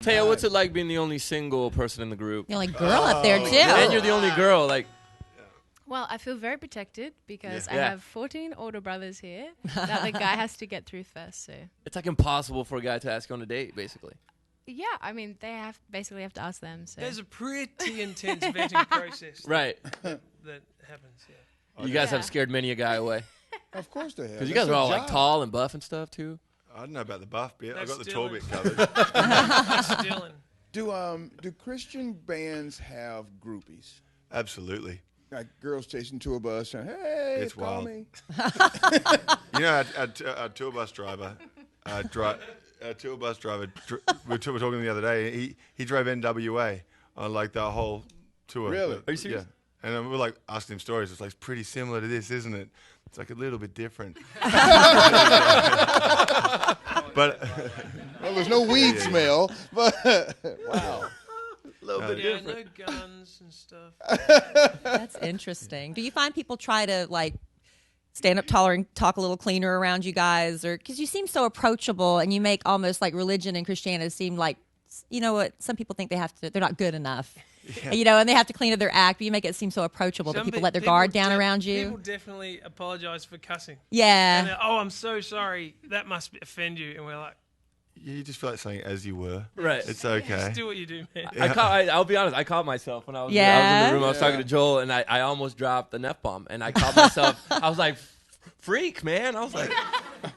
Taya, what's it like being the only single person in the group? The only girl up there, too. And you're the only girl. Like, Well, I feel very protected because I Yeah. have 14 older brothers here that the guy has to get through first. So it's like impossible for a guy to ask you on a date, basically. yeah, I mean they basically have to ask them. So There's a pretty intense vetting process Right. that happens. Yeah. You guys Yeah. have scared many a guy away. Of course they have. Because you That's guys are their all like job. tall and buff and stuff, too. I don't know about the buff bit. I That's got the tall Dylan. bit covered. That's Dylan. Do Christian bands have groupies? Absolutely. Like girls chasing tour bus and hey, It's call wild. me. You know, our tour bus driver, we were talking the other day. He drove NWA on like the whole tour. Really? Are you serious? Yeah. And we were like asking him stories. It's like it's pretty similar to this, isn't it? It's like a little bit different. But Well, there's no weed smell, but wow. A little bit Yeah, different. no guns and stuff. That's interesting. Do you find people try to, like, stand up taller and talk a little cleaner around you guys? Or because you seem so approachable and you make almost like religion and Christianity seem like, you know what, some people think they're not good enough. Yeah. You know, and they have to clean up their act, but you make it seem so approachable that people let their guard down around you. People definitely apologize for cussing. And Yeah. they're, oh, I'm so sorry. That must offend you. And we're like, you just feel like saying as you were. Right. It's okay. just do what you do, man. I'll be honest. I caught myself when I was in Yeah? the room. I was talking to Joel, and I almost dropped the F-bomb. And I caught myself. I was like, freak, man. I was like,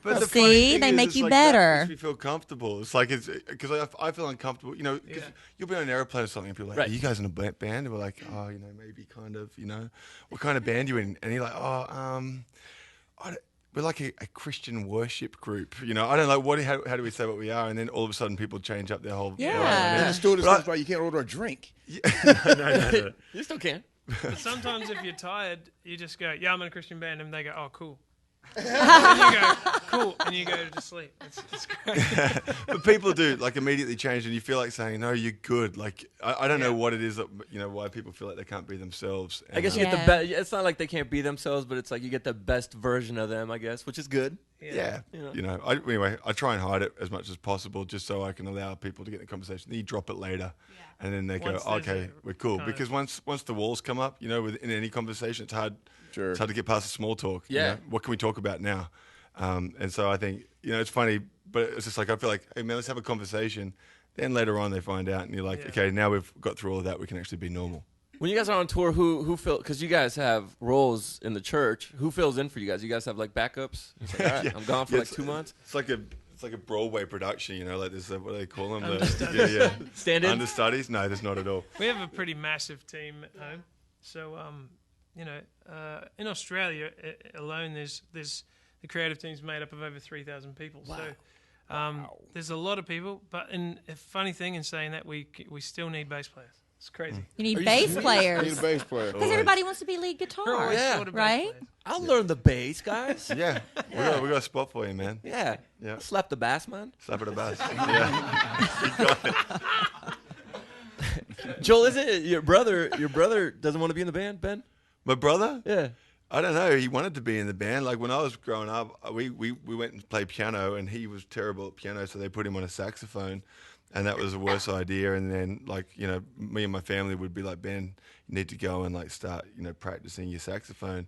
But the See, funny thing they is, make it's you like that better. makes me feel comfortable. It's like because I feel uncomfortable. You know, because you'll be on an airplane or something, and people are like, Right. "Are you guys in a band?" And we're like, "Oh, you know, maybe kind of. You know, what kind of band are you in?" And you're like, "Oh, we're like a Christian worship group." You know, I don't know how do we say what we are, and then all of a sudden people change up their whole. Yeah. And the stewardess But I- knows why you can't order a drink. No. you still can. But sometimes if you're tired, you just go, yeah, I'm in a Christian band. And they go, oh, cool. And you go, cool. And you go to sleep. It's great. But people do like immediately change, and you feel like saying, "No, you're good." Like I don't know what it is that why people feel like they can't be themselves. I guess And, you get the Yeah. best. It's not like they can't be themselves, but it's like you get the best version of them, I guess, which is good. Yeah, You know. anyway, I try and hide it as much as possible, just so I can allow people to get in the conversation. Then you drop it later, and then they Once go, there's "Okay, a we're cool." kind of- Because once the walls come up, within any conversation, it's hard. Sure. It's hard to get past the small talk. you Yeah. know? What can we talk about now? And so I think it's funny, but it's just like I feel like, hey man, let's have a conversation. Then later on, they find out, and you're like, okay, now we've got through all of that. We can actually be normal. When you guys are on tour, who fill? Because you guys have roles in the church. Who fills in for you guys? You guys have like backups. It's like, all right, Yeah. I'm gone for Yeah, like 2 months. It's like a Broadway production, like this. What do they call them? Understudies. Stand in. Understudies? No, there's not at all. We have a pretty massive team at home. So, in Australia alone, there's the creative team's made up of over 3,000 people. Wow. So there's a lot of people. But a funny thing in saying that, we still need bass players. It's crazy. You need Are you bass serious? You players. need a bass player. Because everybody wants to be lead guitar. We're yeah, short of bass right? players. I'll learn the bass, guys. Yeah, we got a spot for you, man. Yeah. Yeah. Slap the bass, man. Slap it a bass. Yeah. You got it. Joel, is it your brother? Your brother doesn't want to be in the band, Ben? My brother? Yeah. I don't know. He wanted to be in the band. Like when I was growing up, we went and played piano, and he was terrible at piano, so they put him on a saxophone, and that was the worst idea. And then me and my family would be like, Ben, you need to go and like start practicing your saxophone.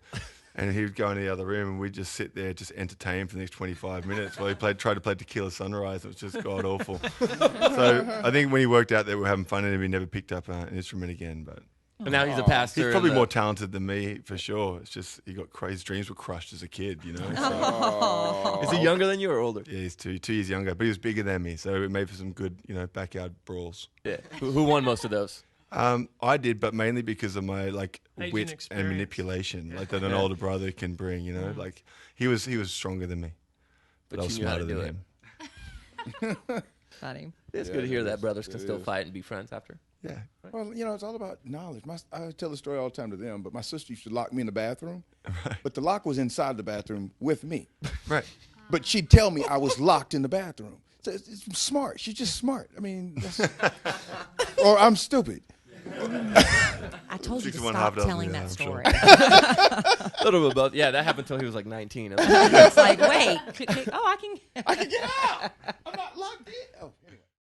And he would go into the other room, and we'd just sit there, just entertain for the next 25 minutes while he tried to play Tequila Sunrise. It was just god awful. So I think when he worked out that we were having fun, and he never picked up an instrument again. But And now he's a pastor. he's probably in the- more talented than me for sure. It's just he got crazy. His dreams were crushed as a kid, So, Is he younger than you or older? yeah, he's 2 years younger, but he was bigger than me, so it made for some good, backyard brawls. Yeah. Who won most of those? I did, but mainly because of my Age and wit and experience. manipulation, that an older brother can bring. Like he was stronger than me, but I was you knew how to smarter do than it. him. Funny. It's Yeah, good to hear it that is. brothers can It still is. fight and be friends after. Yeah, Well, it's all about knowledge. I tell the story all the time to them, but my sister used to lock me in the bathroom, but the lock was inside the bathroom with me. right. But she'd tell me I was locked in the bathroom. So it's smart. She's just smart. I mean, or I'm stupid. I told you to 6 to 1, stop half dozen, telling yeah, that I'm story. A little bit both. Yeah, that happened until he was like 19. It's like, wait. I can. I can get out. I'm not locked in. Oh.